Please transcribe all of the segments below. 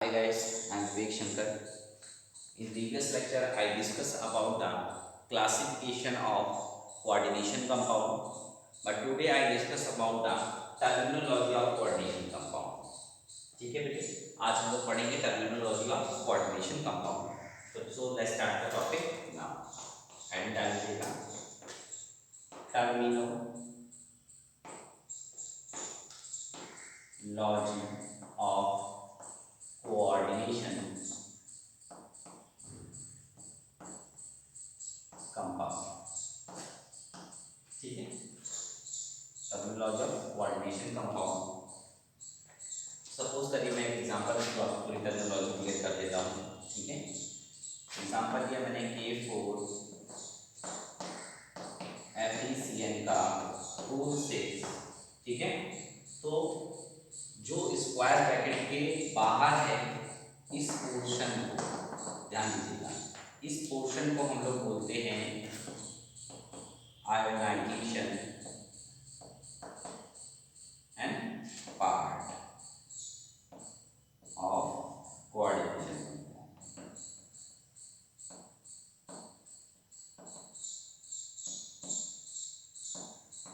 Hi guys, I am Vivek Shankar. In previous lecture, I discussed about the classification of coordination compound, but today I discuss about the terminology of coordination compound. ठीक है बेटे, आज हम लोग पढ़ेंगे terminology of coordination compound. So let's start the topic now. And डालिएगा terminology of coordination compound. ठीक है, terminology of coordination compound. Suppose करिए मैं एक एग्जांपल तो आपको पूरी टर्मिनोलॉजी क्लियर कर देता हूँ. ठीक है, एग्जांपल दिया मैंने K4 FeCN का रूल 6. ठीक है, तो जो स्क्वायर ब्रैकेट के बाहर है इस पोर्शन को ध्यान दीजिएगा, इस पोर्शन को हम लोग बोलते हैं ionization and part of coordination.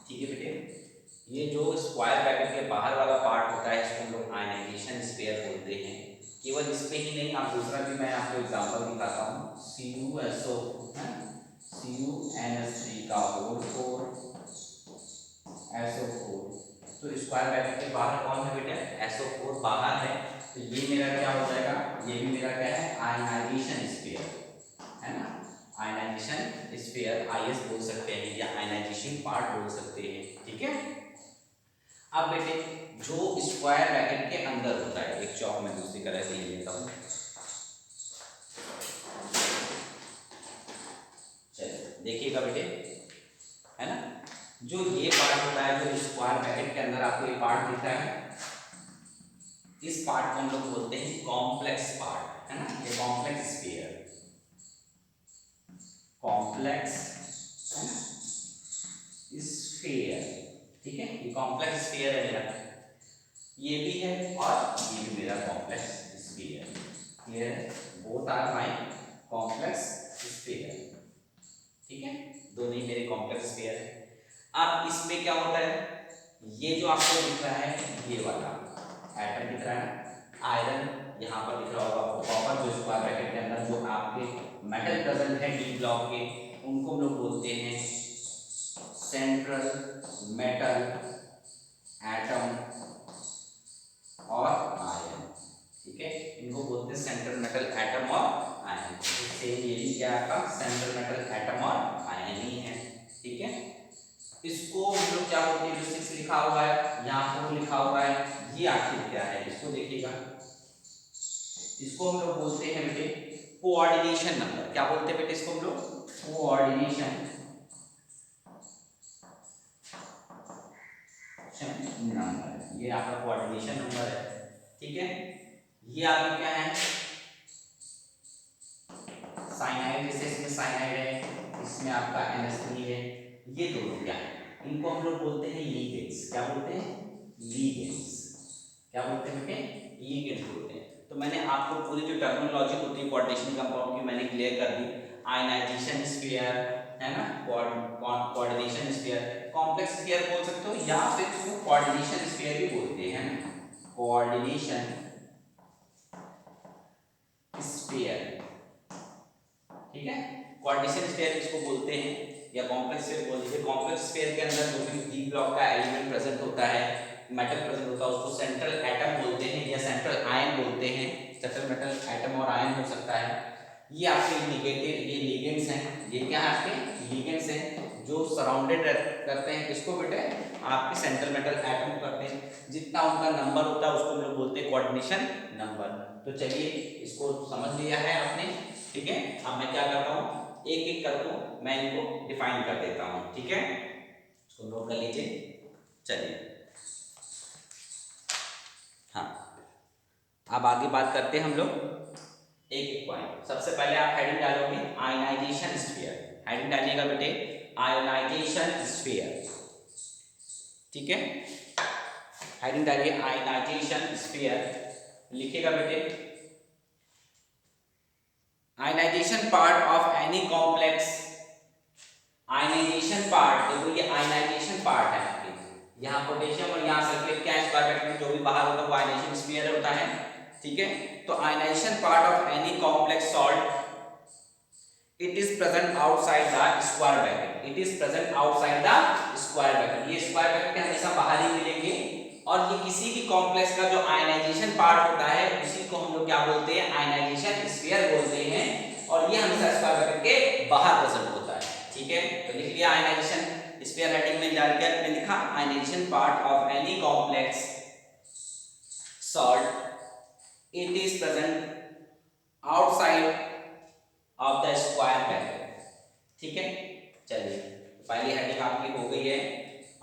ठीक है बेटे, ये जो स्क्वायर ब्रैकेट के बाहर वाला पार्ट होता है इसको हम लोग आयनाइजेशन स्फीयर बोलते हैं. केवल इस पे ही नहीं, आप दूसरा भी मैं आपको एग्जांपल दिखाता हूँ. CuSO CuNH3 का होल 4 SO4. तो स्क्वायर ब्रैकेट के बाहर कौन है बेटा? SO4 बाहर है. तो ये मेरा क्या हो जाएगा? ये भी मेरा क्या है? आयनाइजेशन स्फीयर है ना. आयनाइजेशन स्फीयर आईएस बोल सकते हैं या आयनाइजेशन पार्ट बोल सकते हैं. ठीक है, अब बेटे जो स्क्वायर ब्रैकेट के अंदर होता है, एक चौक में दूसरी तरह से ले लेता हूँ. चलिए देखिएगा बेटे, है ना, जो ये पार्ट होता है, जो स्क्वायर ब्रैकेट के अंदर आपको ये पार्ट दिख रहा है, इस पार्ट को हम लोग बोलते हैं कॉम्प्लेक्स पार्ट, है ना. ये कॉम्प्लेक्स स्फीयर, कॉम्प्लेक्स स्फीयर. ठीक है, ये कॉम्प्लेक्स स्फीयर है मेरा, ये भी है और ये भी मेरा कॉम्प्लेक्स स्फीयर. क्लियर है, both are my complex sphere. ठीक है, दोनों ही मेरे कॉम्प्लेक्स स्फीयर है. अब इसमें क्या होता है, ये जो आपको दिख रहा है ये वाला एटम दिख रहा है, आयरन यहाँ पर दिख रहा होगा आपको, कॉपर जो स्क्वायर ब्रैकेट के अंदर जो आपके मेटल प्रेजेंट है डी ब्लॉक के, उनको हम लोग बोलते हैं सेंट्रल मेटल एटम और आयन. ठीक है, इनको बोलते हैं सेंट्रल मेटल एटम और आयन. सेम ये भी क्या आपका सेंट्रल मेटल एटम और आयन ही है. ठीक है, इसको हम लोग क्या बोलते हैं, जो 6 लिखा हुआ है यहाँ 4 लिखा हुआ है, ये आखिर क्या है इसको देखिएगा. इसको हम लोग बोलते हैं बेटे कोऑर्डिनेशन नंबर. क्या बोलते हैं बेटे इसको हम लोग? Coordination number. ये आपका कोऑर्डिनेशन नंबर है. ठीक है, ये आपका क्या है? साइनाइड, जैसे इसमें साइनाइड है, इसमें आपका NH3 है, ये दोनों क्या है? इनको हम लोग बोलते हैं लीगेंड्स. क्या बोलते हैं? लीगेंड्स. क्या बोलते हैं बेटे? लीगेंड्स बोलते हैं. तो मैंने आपको पूरी जो टर्मिनोलॉजी होती है कोऑर्डिनेशन कंपाउंड की मैंने क्लियर कर दी. आयनाइजेशन स्फीयर है ना, कोऑर्डिनेशन स्फीयर, कॉम्प्लेक्स स्फीयर बोल सकते हो या फिर इसको कोऑर्डिनेशन स्फीयर भी बोलते हैं. Coordination sphere. ठीक है, कोऑर्डिनेशन स्फीयर इसको बोलते हैं या कॉम्प्लेक्स स्फीयर बोल दीजिए. कॉम्प्लेक्स स्फीयर के अंदर जो भी डी ब्लॉक का एलिमेंट प्रेजेंट होता है, मेटल प्रेजेंट होता है, उसको सेंट्रल एटम बोलते हैं या सेंट्रल आयन बोलते हैं. सेंट्रल मेटल एटम और आयन हो सकता है. ये आपके लिगेंड, ये लिगेंड्स हैं. ये क्या है? आपके लिगेंड्स हैं जो सराउंडेड करते हैं किसको बेटे? आपके सेंट्रल मेटल एटम को करते हैं. जितना उनका नंबर होता है उसको हम लोग बोलते हैं कोऑर्डिनेशन नंबर. तो चलिए इसको समझ लिया है आपने. ठीक है, अब मैं क्या करता हूँ, एक एक करके मैं इनको डिफाइन कर देता हूँ. ठीक है, इसको नोट कर लीजिए. चलिए, हाँ, अब आगे बात करते हैं हम लोग एक एक पॉइंट. सबसे पहले आप हेडिंग डालोगे आयनाइजेशन स्फीयर. हेडिंग डालिएगा बेटे आयनाइजेशन स्फीयर. ठीक है, हेडिंग डालिए आयनाइजेशन स्फीयर. लिखिएगा बेटे ionization part of any complex, ionization part, देखो ये आयनाइजेशन पार्ट है आपके, यहाँ पोटेशियम और यहाँ सल्फेट क्या है, स्क्वायर ब्रैकेट में जो भी बाहर होता है वो आयनाइजेशन स्फीयर होता है, ठीक है। तो ionization part of any complex salt, it is present outside the square bracket, it is present outside the square bracket, ये स्क्वायर ब्रैकेट के हमेशा बाहर ही मिलेंगे। और ये किसी भी कॉम्प्लेक्स का जो आयनाइजेशन पार्ट होता है उसी को हम लोग क्या बोलते हैं, आयनाइजेशन स्फीयर बोलते हैं, और ये हमेशा स्क्वायर ब्रैकेट के बाहर प्रेजेंट होता है, ठीक है। तो लिख लिया आयनाइजेशन स्फीयर, हेडिंग में जाके आपने लिखा ionization part of any complex salt, it is present outside of the square bracket, ठीक है। चलिए पहली हेडिंग आपकी हो गई है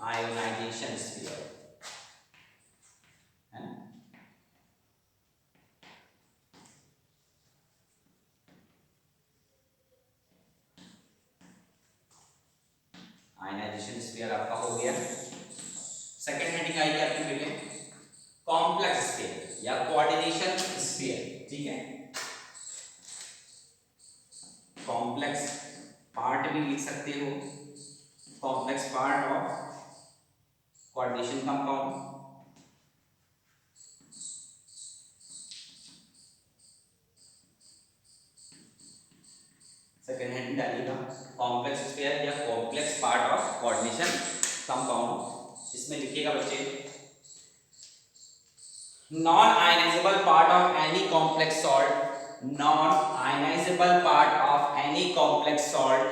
आयोनाइजेशन स्फीयर, है ना। आयोनाइजेशन स्फीयर आपका हो गया। सेकंड हेडिंग आएगी आपकी बेटे कॉम्प्लेक्स स्फीयर या कोऑर्डिनेशन स्फीयर, ठीक है। कॉम्प्लेक्स पार्ट भी लिख सकते हो, complex part of coordination compound, second heading डालिएगा कॉम्प्लेक्स स्फीयर या complex part of coordination compound. इसमें लिखिएगा बच्चे non ionizable part of any complex salt, non ionizable part of any complex salt,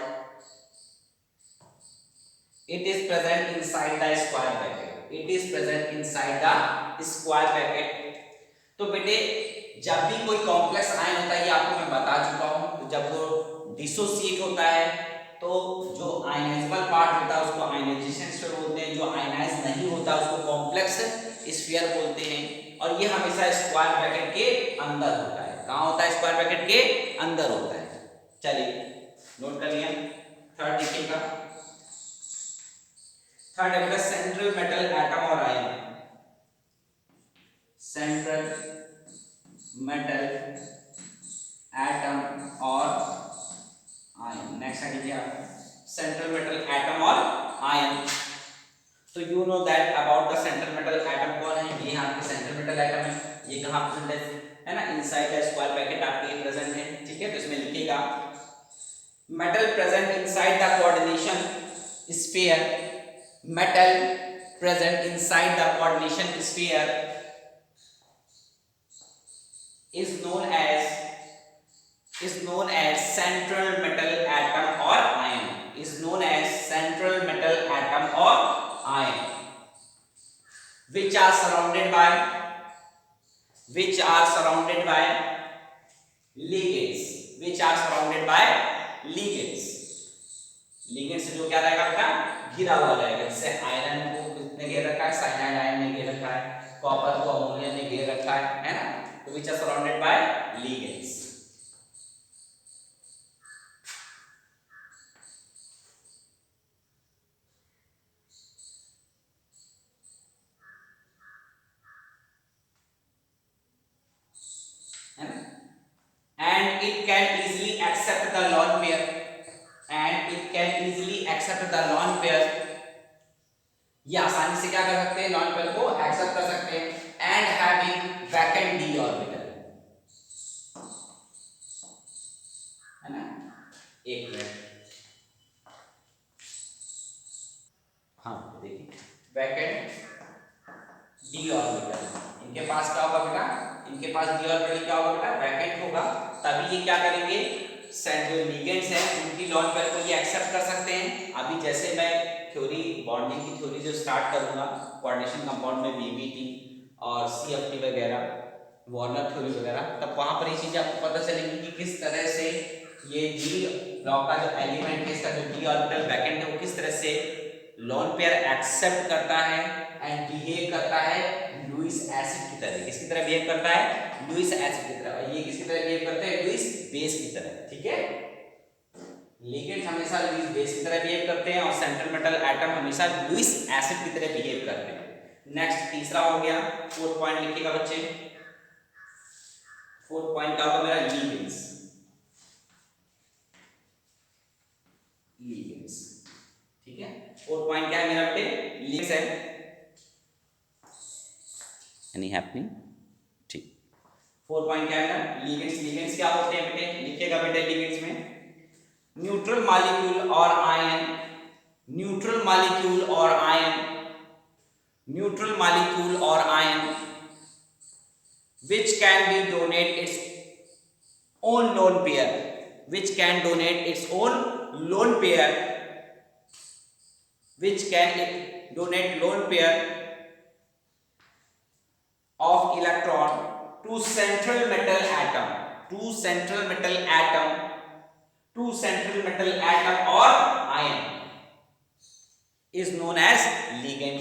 it is present inside the square bracket, it is present inside the square bracket। तो बेटे जब भी कोई complex ion होता है, ये आपको मैं बता चुका हूं, तो जब वो डिसोसिएट होता है तो जो आयनाइजेबल पार्ट होता है उसको आयनाइजेशन स्फीयर बोलते हैं, जो आयनाइज नहीं होता उसको कॉम्प्लेक्स स्फीयर बोलते हैं, और ये हमेशा स्क्वायर ब्रैकेट के अंदर होता है। कहाँ होता है, स्क्वायर ब्रैकेट के अंदर होता है। चलिए नोट कर लिया। थर्ड देखिएगा, थर्ड है बेटा सेंट्रल मेटल एटम और आयन, सेंट्रल मेटल एटम और आयन। नेक्स्ट है क्या, सेंट्रल मेटल एटम और आयन। तो you know that about the central metal atom कौन है, ये यहाँ पे सेंट्रल मेटल एटम है, ये कहाँ प्रेजेंट है ना, इनसाइड द स्क्वायर ब्रैकेट आपके प्रेजेंट है, ठीक है। तो इसमें लिखिएगा metal present inside the coordination sphere, metal present inside the coordination sphere is known as central metal atom or ion, is known as central metal atom or ion, which are surrounded by ligands, which are surrounded by ligands, ligand से जो क्या रहेगा बेटा, घिरा हुआ रहेगा। जैसे iron को किसने घेर रखा है, साइनाइड आयन ने घेर रखा है, कॉपर को अमोनिया ने घेर रखा है ना। तो which are surrounded by ligands, है ना। And it can easily accept the lone pair, and it can easily accept the lone pair, ये आसानी से क्या कर सकते हैं, लॉन पेयर को एक्सेप्ट कर सकते हैं। And having vacant D orbital, है ना। एक मिनट, हाँ देखिए वैकेंट डी ऑर्बिटल, इनके पास क्या होगा बेटा, इनके पास डी ऑर्बिटल क्या होगा बेटा, वैकेंट होगा, तभी ये क्या करेंगे, जो लिगेंड्स हैं उनकी लॉन पेयर को ये एक्सेप्ट कर सकते हैं। अभी जैसे मैं थ्योरी बॉन्डिंग की थ्योरी जो स्टार्ट करूंगा कोऑर्डिनेशन कंपाउंड में बीबीटी और सीएफटी वगैरह, वार्नर थ्योरी वगैरह, तब वहां पर ये चीजें आपको पता चलेगी कि किस तरह से ये डी लॉ का जो एलिमेंट है, इसका जो डी ऑर्बिटल वैकेंट है वो किस तरह से लॉन पेयर एक्सेप्ट करता है एंड बिहेव करता है लुईस एसिड की तरह। किसकी तरह बिहेव करता है, लुईस एसिड की तरह। और ये किसकी तरह बिहेव करते हैं, लुईस बेस की तरह, ठीक है। लिगेंड्स हमेशा लुईस बेस की तरह बिहेव करते हैं और सेंट्रल मेटल एटम हमेशा लुईस एसिड की तरह बिहेव करते हैं। नेक्स्ट तीसरा हो गया, फोर्थ पॉइंट लिखिएगा बच्चे, फोर्थ पॉइंट क्या होगा मेरा, लिगेंड्स। फोर्थ पॉइंट क्या है मेरा बेटे, लिगेंड्स है। एनी हैपनिंग, ठीक। फोर्थ पॉइंट क्या है मेरा, लिगेंड्स। लिगेंड्स क्या होते हैं बेटे, लिखिएगा बेटे लिगेंड्स में, न्यूट्रल मॉलिक्यूल और आयन, न्यूट्रल मॉलिक्यूल और आयन, न्यूट्रल मॉलिक्यूल और ion which can be donate its own lone pair, which can donate its own lone pair, which can donate lone pair of electron to central metal atom, to central metal atom, to central metal atom or ion is known as ligand,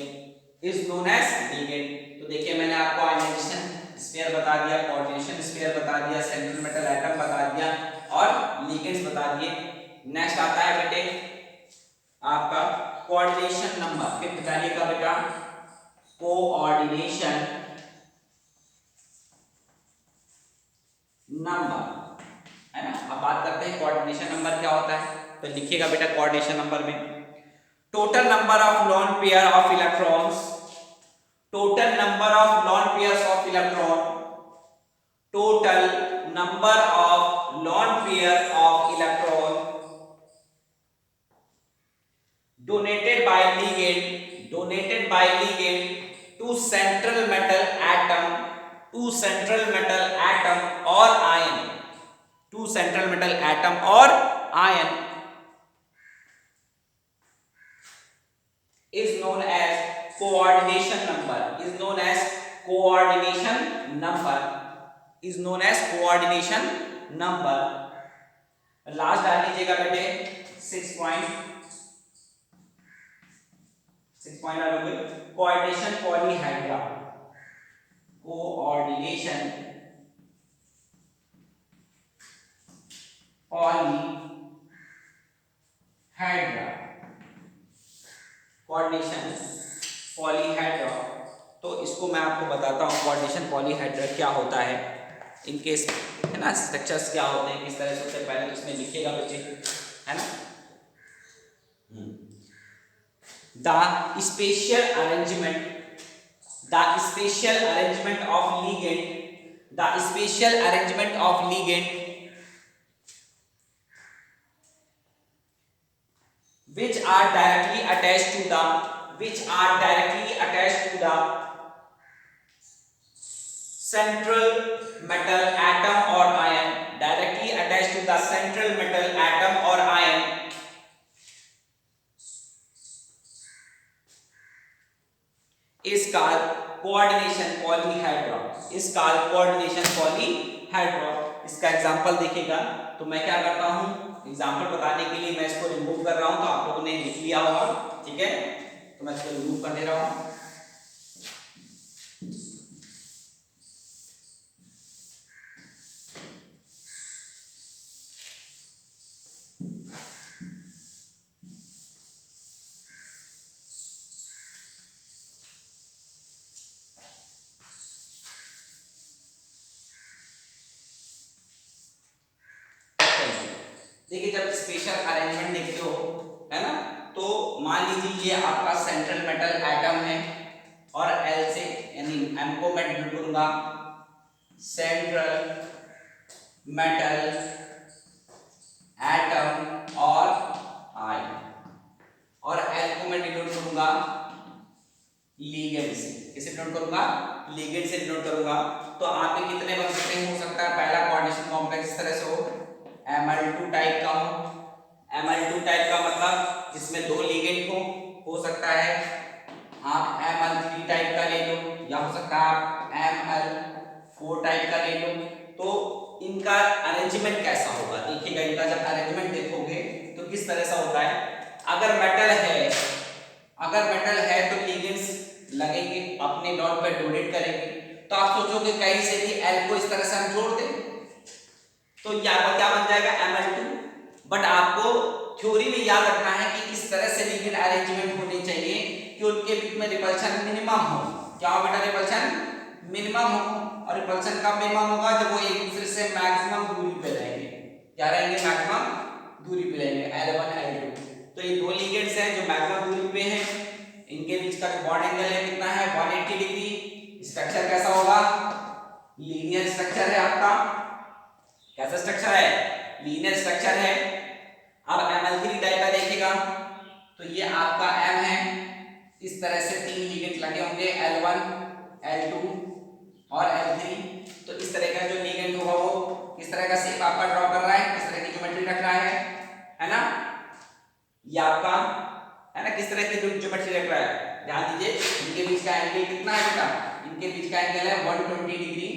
is known as ligand। तो देखिए मैंने आपको ionization sphere बता दिया, coordination sphere बता दिया, central metal atom बता दिया और लिगेंड्स बता दिए। नेक्स्ट आता है बेटे आपका कोऑर्डिनेशन नंबर, फिर बताइएगा बेटा कोऑर्डिनेशन नंबर, है ना। अब बात करते हैं कोऑर्डिनेशन नंबर क्या होता है, तो लिखिएगा बेटा कोऑर्डिनेशन नंबर में total number of lone pair of electrons, total number of lone pairs of electron, total number of lone pair of electron donated by ligand to central metal atom, to central metal atom or ion, to central metal atom or ion is known as coordination number, is known as coordination number, is known as coordination number। Last डाल लीजिएगा बेटे 6 point डालोगे coordination पॉलीहाइड्रा, coordination पॉलीहाइड्रा, coordination पॉलीहाइड्रा। तो इसको मैं आपको बताता हूँ कोऑर्डिनेशन पॉलीहाइड्रा क्या होता है, इनके है ना स्ट्रक्चर्स क्या होते हैं, किस तरह से होते हैं, पहले तो इसमें लिखिएगा बच्चे, है ना। The spatial arrangement, the spatial arrangement of ligand, the spatial arrangement of ligand which are directly attached to the, which are directly attached to the central metal atom or ion, directly attached to the central metal atom or ion is called coordination polyhedra, is called coordination polyhedra। इसका example देखिएगा, तो मैं क्या करता हूं example बताने के लिए मैं इसको रिमूव कर रहा हूं, तो आप लोगों ने लिख लिया होगा, ठीक है। तो मैं इसको रिमूव कर दे रहा हूं। देखिए जब स्पेशल अरेंजमेंट देखते हो, है ना, तो मान लीजिए ये आपका सेंट्रल मेटल एटम है और एल से यानी एम को मैं डिनोट करूंगा सेंट्रल मेटल एटम और आई, और एल को मैं डिनोट करूंगा लिगेंड से। किसे डिनोट करूंगा, लिगेंड से डिनोट करूंगा। तो आप पे कितने बन सकते हैं, हो सकता है पहला कोऑर्डिनेशन कॉम्प्लेक्स इस तरह से हो, Ml2 टाइप का हो, Ml2 टाइप का मतलब जिसमें दो लिगेंड हो सकता है आप Ml3 टाइप का ले लो, या हो सकता है आप Ml4 टाइप का ले लो। तो इनका अरेंजमेंट कैसा होगा, देखिएगा इनका जब अरेंजमेंट देखोगे तो किस तरह से होता है। अगर मेटल है तो लिगेंड्स लगेंगे, अपने डॉट पर डोनेट करेंगे। तो आप सोचोगे कहीं से भी L को इस तरह से हम जोड़ दें तो यहाँ क्या बन जाएगा Ml2, बट आपको थ्योरी में याद रखना है कि इस तरह से लिगेंड अरेंजमेंट होने चाहिए कि उनके बीच में रिपल्शन मिनिमम हो। क्या हो बेटा, रिपल्शन मिनिमम हो। और रिपल्शन कब मिनिमम होगा, जब वो एक दूसरे से मैक्सिमम दूरी पे रहेंगे। क्या रहेंगे, मैक्सिमम दूरी पे रहेंगे, L1 L2। तो ये दो लिगेंड्स हैं जो मैक्सिमम दूरी पे जो बॉन्ड एंगल है कितना है 180 डिग्री। स्ट्रक्चर कैसा होगा, लीनियर स्ट्रक्चर है आपका। कैसा स्ट्रक्चर है, लीनियर स्ट्रक्चर है। अब ML3 डायग्राम देखिएगा तो ये आपका M है, इस तरह से 3 लिगेंड लगे होंगे L1 L2 और L3। तो इस तरह का जो लिगेंड होगा वो किस तरह का शेप आपका ड्रॉ कर रहा है, किस तरह की ज्योमेट्री रख रहा है ना। ये आपका है ना किस तरह की ज्योमेट्री रख रहा है। ध्यान दीजिए इनके बीच का एंगल कितना है बेटा, इनके बीच का एंगल है 120 डिग्री।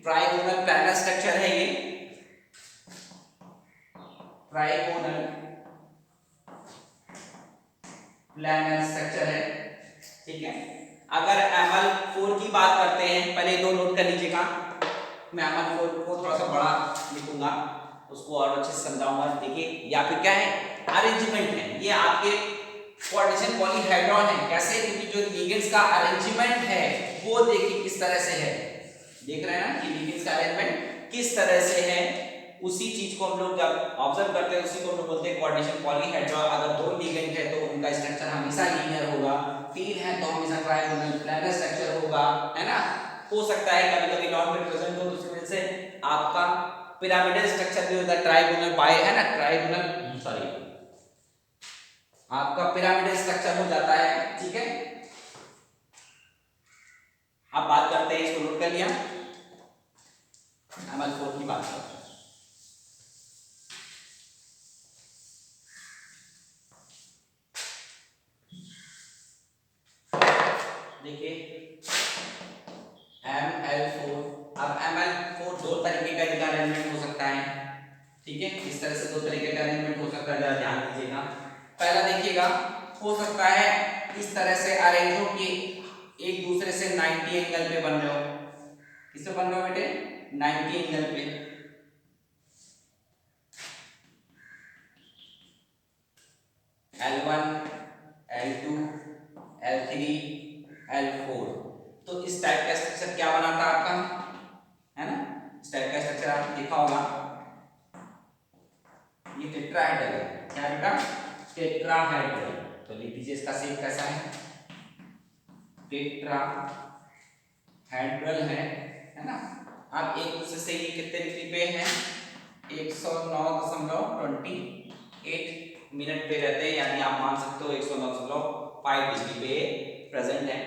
ट्राइगोनल प्लैनर स्ट्रक्चर है ये, ट्राइगोनल प्लैनर स्ट्रक्चर है, ठीक है। अगर ML4 की बात करते हैं, पहले दो नोट कर लीजिएगा। मैं ML4 को थोड़ा सा बड़ा लिखूंगा, उसको और अच्छे से समझाऊंगा। देखिए या फिर क्या है, अरेंजमेंट है, ये आपके कोऑर्डिनेशन पॉलीहेड्रॉन है। कैसे, क्योंकि जो लिगेंड्स का अरेंजमेंट है वो देखिए किस तरह से है। देख रहे हैं ना कि लिगेंड्स का अरेंजमेंट किस तरह से है, उसी चीज को हम लोग जब ऑब्जर्व करते हैं उसी को हम लोग बोलते हैं कोऑर्डिनेशन पॉलीहेड्रॉन। अगर दो लिगेंड है तो उनका स्ट्रक्चर हमेशा लीनियर होगा, तीन है तो हमेशा ट्रायंगुलर प्लैनर स्ट्रक्चर होगा, है ना। हो सकता है कभी कभी नॉन रिप्रेजेंट हो तो उसकी वजह से आपका पिरामिडल स्ट्रक्चर भी होता है, ट्रायंगुलर बाय है ना, ट्रायंगुलर सॉरी आपका पिरामिडल स्ट्रक्चर हो जाता है, ठीक है। अब बात करते हैं, इसको नोट कर लिया, ML4 की बात करते हैं। देखिए ML4, अब ML4 दो तरीके का अरेंजमेंट हो सकता है, ठीक है। इस तरह से दो तरीके का अरेंजमेंट हो सकता है, जरा ध्यान दीजिएगा। पहला देखिएगा, हो सकता है इस तरह से अरेंज हो कि एक दूसरे से 90 एंगल पे बन रहे हो। किससे बन रहे हो बेटे, 90 एंगल पे। L1 L2 L3 L4। तो इस टाइप का स्ट्रक्चर क्या बनाता है आपका, है ना। इस टाइप का स्ट्रक्चर आपने देखा होगा, ये टेट्राहेड्रल है। क्या बेटा, टेट्राहेड्रल। तो लिख दीजिए इसका शेप कैसा है, टेट्राहेड्रल है ना। अब एक दूसरे से ये कितने डिग्री पे है, 109.28 मिनट पे रहते हैं, यानी आप मान सकते हो 109.5 डिग्री पे प्रेजेंट है।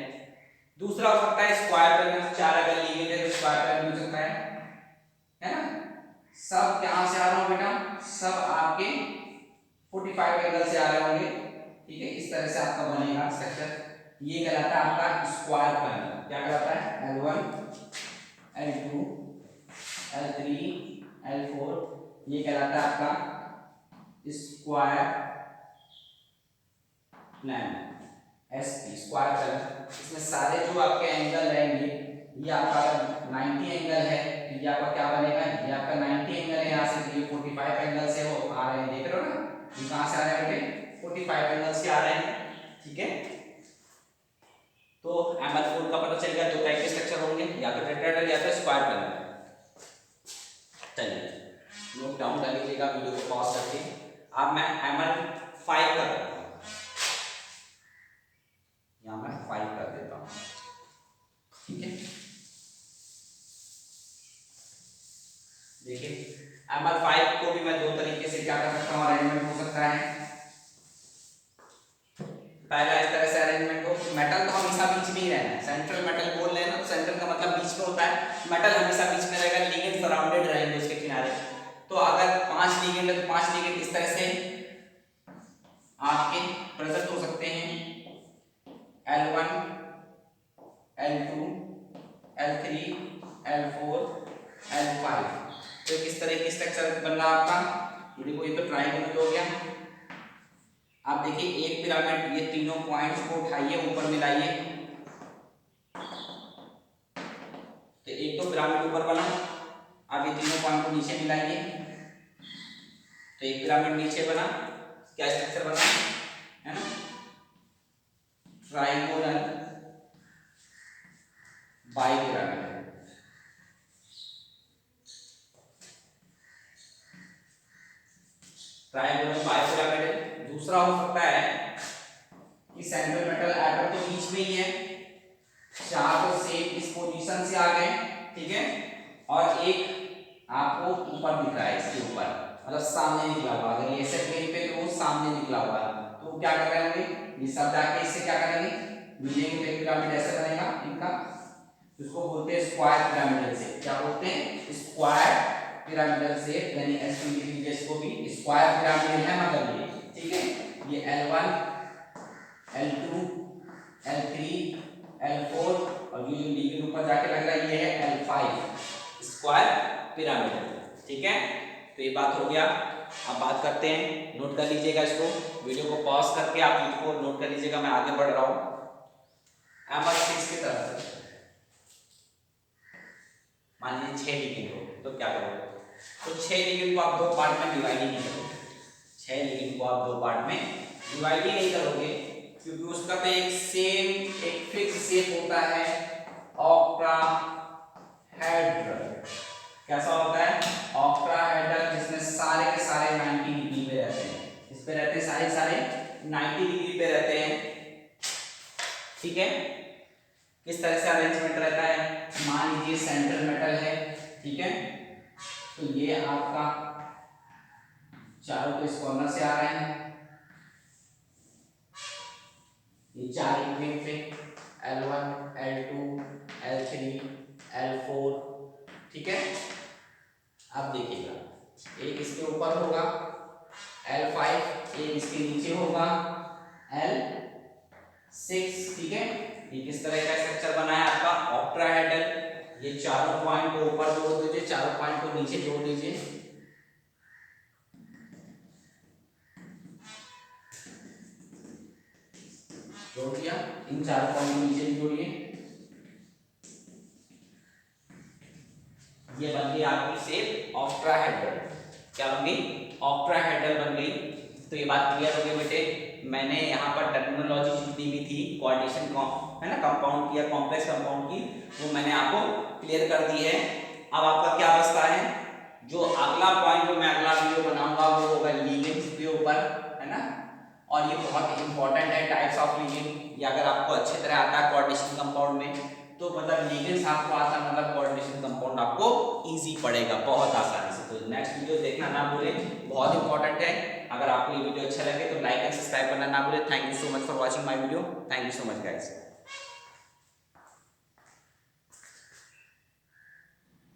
दूसरा हो सकता है स्क्वायर पैरेलल, चार अगर लिगेंड है तो स्क्वायर पैरेलल हो सकता है ना। सब कहां से आ रहा हूं बेटा, सब आपके 45 एंगल से आ रहे होंगे, ठीक है। इस तरह से आपका बनेगा स्ट्रक्चर, ये कहलाता है आपका स्क्वायर पैरेलल। क्या कहलाता है, L1 L2 L3 L4, ये कहलाता है आपका square plane, SP square parallel. इसमें सारे जो आपके एंगल रहेंगे, ये आपका 90 एंगल है, ये आपका क्या बनेगा, ये आपका 90 एंगल है यहाँ से, ये 45 एंगल से हो आ रहे हैं, देख रहे हो ना, ये कहां से आ रहे हैं बेटे, 45 एंगल से आ रहे हैं, ठीक है। तो ML4 का पता चल गया, दो टाइप के स्ट्रक्चर होंगे, या तो टेट्राहेड्रल या तो स्क्वायर पैरेलल। चलिए नोट डाउन कर लीजिएगा वीडियो को पॉज करके। अब मैं ML5 का करता हूँ, यहाँ मैं 5 कर देता हूँ, ठीक है। देखिए ML5 को भी मैं दो तरीके से क्या कर सकता हूँ, अरेंजमेंट हो सकता है। पहला इस तरह से अरेंजमेंट हो, मेटल तो हमेशा बीच में ही रहना है, सेंट्रल मेटल बोल रहे हैं ना, तो सेंट्रल का मतलब बीच में होता है, मेटल हमेशा बीच में रहेगा, लिगेंड सराउंडेड रहेंगे उसके किनारे। तो अगर 5 लिगेंड है तो 5 लिगेंड इस तरह से आपके प्रेजेंट हो सकते हैं, L1 L2 L3 L4 L5। तो किस तरह की स्ट्रक्चर बन रहा है आपका, ये देखो, ये तो ट्रायंगल हो गया। आप देखिए एक पिरामिड, ये तीनों पॉइंट्स को उठाइए ऊपर मिलाइए, तो एक तो पिरामिड ऊपर बना। अब ये तीनों पॉइंट को नीचे मिलाइए, तो एक पिरामिड नीचे बना, क्या स्ट्रक्चर बना, है ना, ट्राइगोनल बाइपिरामिड। ट्राइगोनल बाइपिरामिड। दूसरा हो सकता है कि सेंट्रल मेटल एटम तो बीच में ही है, चार सेम इस पोजीशन से आ गए, ठीक है, और एक आपको ऊपर दिख रहा है, इसके ऊपर मतलब सामने निकला हुआ, अगर ये ऐसे प्लेन पे तो सामने निकला हुआ है, तो क्या कर रहे होंगे ये सब जाके इससे क्या करेंगे मिलेंगे, तो एक पिरामिड ऐसे बनेगा इनका, जिसको बोलते हैं स्क्वायर पिरामिडल शेप। क्या बोलते हैं? स्क्वायर पिरामिडल शेप, यानी ऐसे लिख लीजिए इसको भी, स्क्वायर पिरामिडल है मतलब ये, ठीक है। ये L1 L2 L3 L4 और ये जो लीगन ऊपर जाके लग रहा है ये है L5 स्क्वायर पिरामिडल, ठीक है। तो ये बात हो गया। अब बात करते हैं, नोट कर लीजिएगा इसको, वीडियो को पॉज करके आप इसको नोट कर लीजिएगा, मैं आगे बढ़ रहा हूँ M6 की तरफ। मान लीजिए 6 लिगेंड हो तो क्या करोगे, तो 6 लिगेंड को आप दो पार्ट में डिवाइड ही नहीं करोगे, 6 लिगेंड को आप दो पार्ट में डिवाइड ही नहीं करोगे, क्योंकि उसका तो एक सेम एक फिक्स शेप होता है ऑक्टाहेड्रल। कैसा होता है? ऑक्टाहेड्रल, जिसमें सारे के सारे 90 डिग्री पे रहते हैं, इस पे रहते हैं सारे 90 डिग्री पे रहते हैं, ठीक है। किस तरह से अरेंजमेंट रहता है, मान लीजिए सेंट्रल मेटल है, ठीक है, तो ये आपका चारों इस कॉर्नर से आ रहे हैं, ये चार इक्विप पे L1 L2 L3 L4, ठीक है। अब देखिएगा, एक इसके ऊपर होगा L5, एक इसके नीचे होगा L6, ठीक है। ये किस तरह का स्ट्रक्चर बना है आपका ऑक्टाहेड्रल। ये चारों पॉइंट को ऊपर जोड़ दीजिए, चारों पॉइंट को नीचे जोड़ दीजिए, जोड़ दिया, इन चारों पॉइंट को नीचे जोड़िए, ये बन गई आपकी शेप ऑक्टाहेड्रल। क्या बन गई? ऑक्टाहेड्रल बन गई। तो ये बात क्लियर हो गई बेटे, मैंने यहाँ पर टर्मिनोलॉजी जितनी भी थी कोऑर्डिनेशन है ना, कंपाउंड की या कॉम्प्लेक्स कंपाउंड की, वो मैंने आपको क्लियर कर दी है। अब आपका क्या बचता है, जो अगला पॉइंट जो मैं अगला वीडियो बनाऊंगा वो होगा लिगेंड्स के ऊपर, है ना, और ये बहुत इंपॉर्टेंट है टाइप्स ऑफ लिगेंड। ये अगर आपको अच्छी तरह आता है कोऑर्डिनेशन कंपाउंड में, तो मतलब लिगेंड्स आपको आता है, मतलब कोऑर्डिनेशन कंपाउंड आपको इजी पड़ेगा बहुत आसानी से। तो नेक्स्ट वीडियो देखना ना भूलें, बहुत इंपॉर्टेंट है। अगर आपको ये वीडियो अच्छा लगे तो लाइक एंड सब्सक्राइब करना ना भूलें। Thank you so much for watching my video, thank you so much guys.